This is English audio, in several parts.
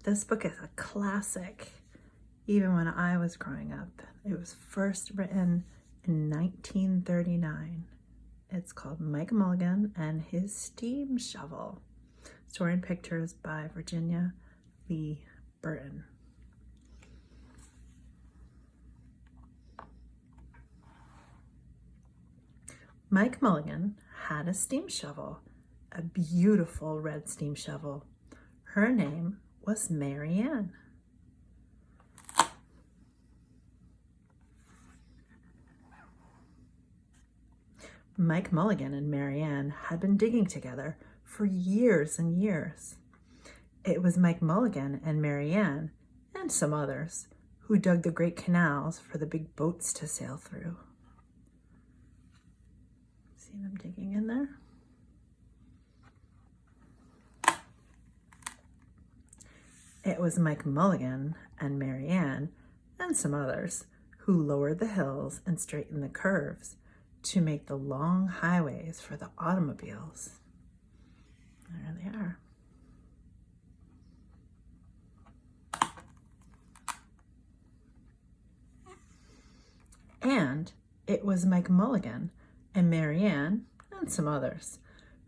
This book is a classic. Even when I was growing up, it was first written in 1939. It's called Mike Mulligan and His Steam Shovel. Story and pictures by Virginia Lee Burton. Mike Mulligan had a steam shovel, a beautiful red steam shovel. Her name was Maryanne. Mike Mulligan and Maryanne had been digging together for years and years. It was Mike Mulligan and Maryanne and some others who dug the great canals for the big boats to sail through. See them digging in there? It was Mike Mulligan and Maryanne and some others who lowered the hills and straightened the curves to make the long highways for the automobiles. There they are. And it was Mike Mulligan and Maryanne and some others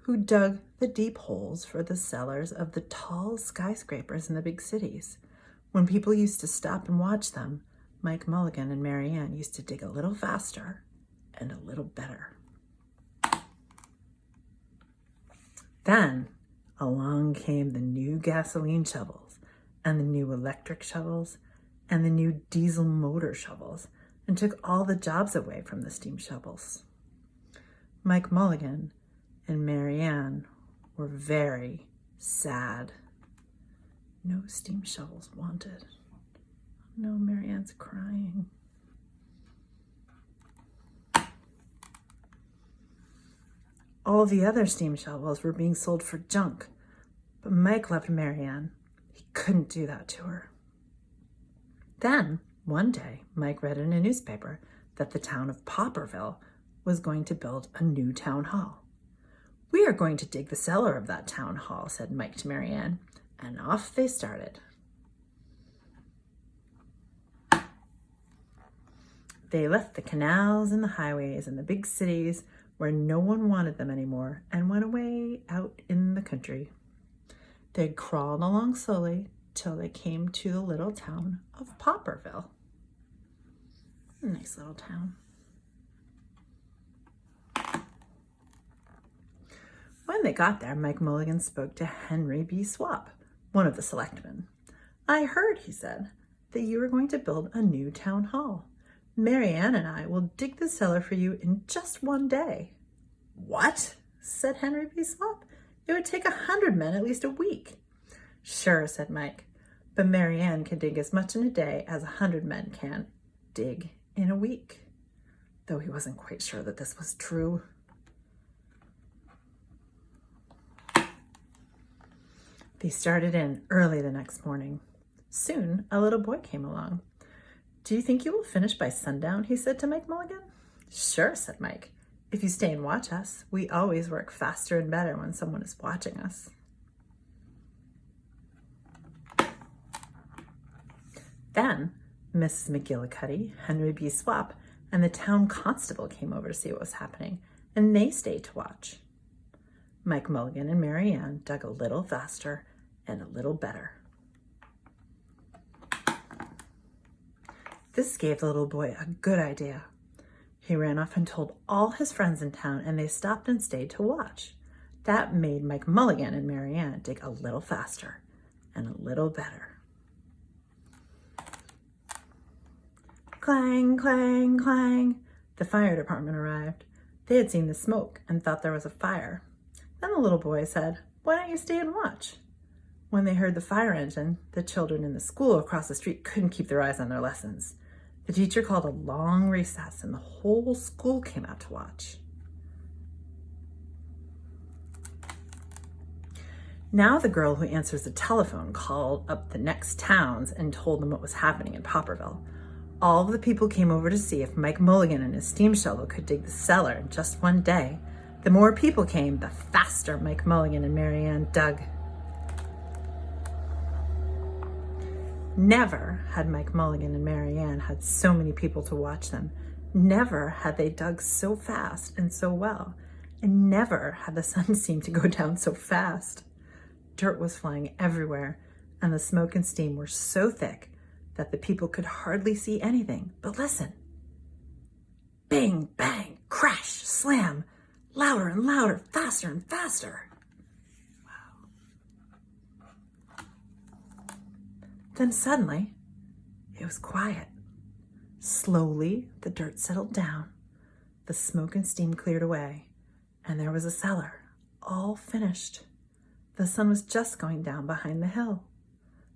who dug the deep holes for the cellars of the tall skyscrapers in the big cities. When people used to stop and watch them, Mike Mulligan and Maryanne used to dig a little faster and a little better. Then along came the new gasoline shovels and the new electric shovels and the new diesel motor shovels and took all the jobs away from the steam shovels. Mike Mulligan and Maryanne were very sad. No steam shovels wanted. No, Maryanne's crying. All the other steam shovels were being sold for junk, but Mike loved Maryanne. He couldn't do that to her. Then, one day, Mike read in a newspaper that the town of Popperville was going to build a new town hall. "We are going to dig the cellar of that town hall," said Mike to Maryanne, and off they started. They left the canals and the highways and the big cities where no one wanted them anymore and went away out in the country. They crawled along slowly till they came to the little town of Popperville. A nice little town. When they got there, Mike Mulligan spoke to Henry B. Swap, one of the selectmen. "I heard," he said, "that you are going to build a new town hall. Maryanne and I will dig the cellar for you in just one day." "What?" said Henry B. Swap. "It would take 100 men at least a week." "Sure," said Mike, "but Maryanne can dig as much in a day as 100 men can dig in a week," though he wasn't quite sure that this was true. They started in early the next morning. Soon, a little boy came along. "Do you think you will finish by sundown?" he said to Mike Mulligan. "Sure," said Mike. "If you stay and watch us, we always work faster and better when someone is watching us." Then Mrs. McGillicuddy, Henry B. Swap, and the town constable came over to see what was happening, and they stayed to watch. Mike Mulligan and Maryanne dug a little faster and a little better. This gave the little boy a good idea. He ran off and told all his friends in town, and they stopped and stayed to watch. That made Mike Mulligan and Maryanne dig a little faster and a little better. Clang, clang, clang. The fire department arrived. They had seen the smoke and thought there was a fire. Then the little boy said, "Why don't you stay and watch?" When they heard the fire engine, the children in the school across the street couldn't keep their eyes on their lessons. The teacher called a long recess and the whole school came out to watch. Now the girl who answers the telephone called up the next towns and told them what was happening in Popperville. All of the people came over to see if Mike Mulligan and his steam shovel could dig the cellar in just one day. The more people came, the faster Mike Mulligan and Maryanne dug. Never had Mike Mulligan and Maryanne had so many people to watch them. Never had they dug so fast and so well. And never had the sun seemed to go down so fast. Dirt was flying everywhere, and the smoke and steam were so thick that the people could hardly see anything. But listen. Bang, bang, crash, slam, louder and louder, faster and faster. Wow. Then suddenly, it was quiet. Slowly, the dirt settled down, the smoke and steam cleared away, and there was a cellar, all finished. The sun was just going down behind the hill.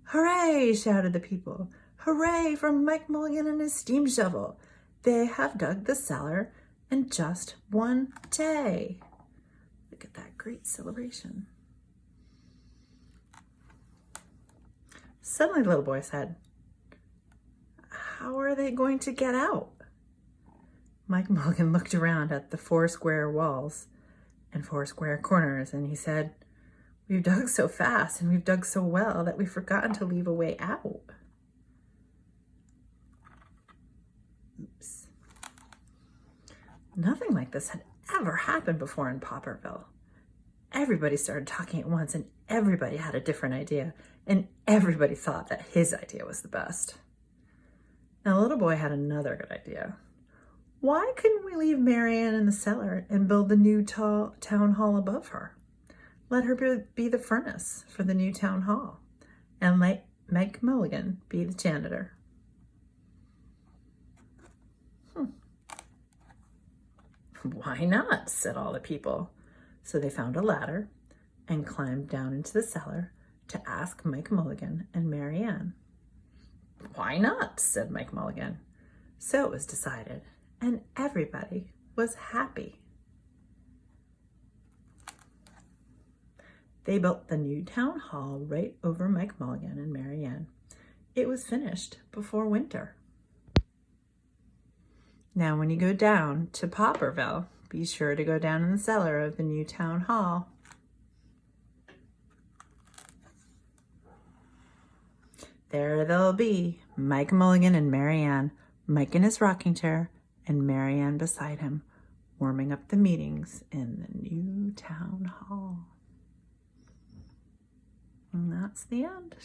"Hooray!" shouted the people. "Hooray for Mike Mulligan and his steam shovel! They have dug the cellar in just one day." Look at that great celebration. Suddenly the little boy said, "How are they going to get out?" Mike Mulligan looked around at the 4 square walls and 4 square corners, and he said, "We've dug so fast and we've dug so well that we've forgotten to leave a way out." Oops. Nothing like this had ever happened before in Popperville. Everybody started talking at once, and everybody had a different idea, and everybody thought that his idea was the best. Now the little boy had another good idea. Why couldn't we leave Maryanne in the cellar and build the new town hall above her? Let her be the furnace for the new town hall, and let Mike Mulligan be the janitor. "Why not?" said all the people. So they found a ladder and climbed down into the cellar to ask Mike Mulligan and Maryanne. "Why not?" said Mike Mulligan. So it was decided, and everybody was happy. They built the new town hall right over Mike Mulligan and Maryanne. It was finished before winter. Now, when you go down to Popperville, be sure to go down in the cellar of the new town hall. There they'll be, Mike Mulligan and Maryanne, Mike in his rocking chair, and Maryanne beside him, warming up the meetings in the new town hall. And that's the end.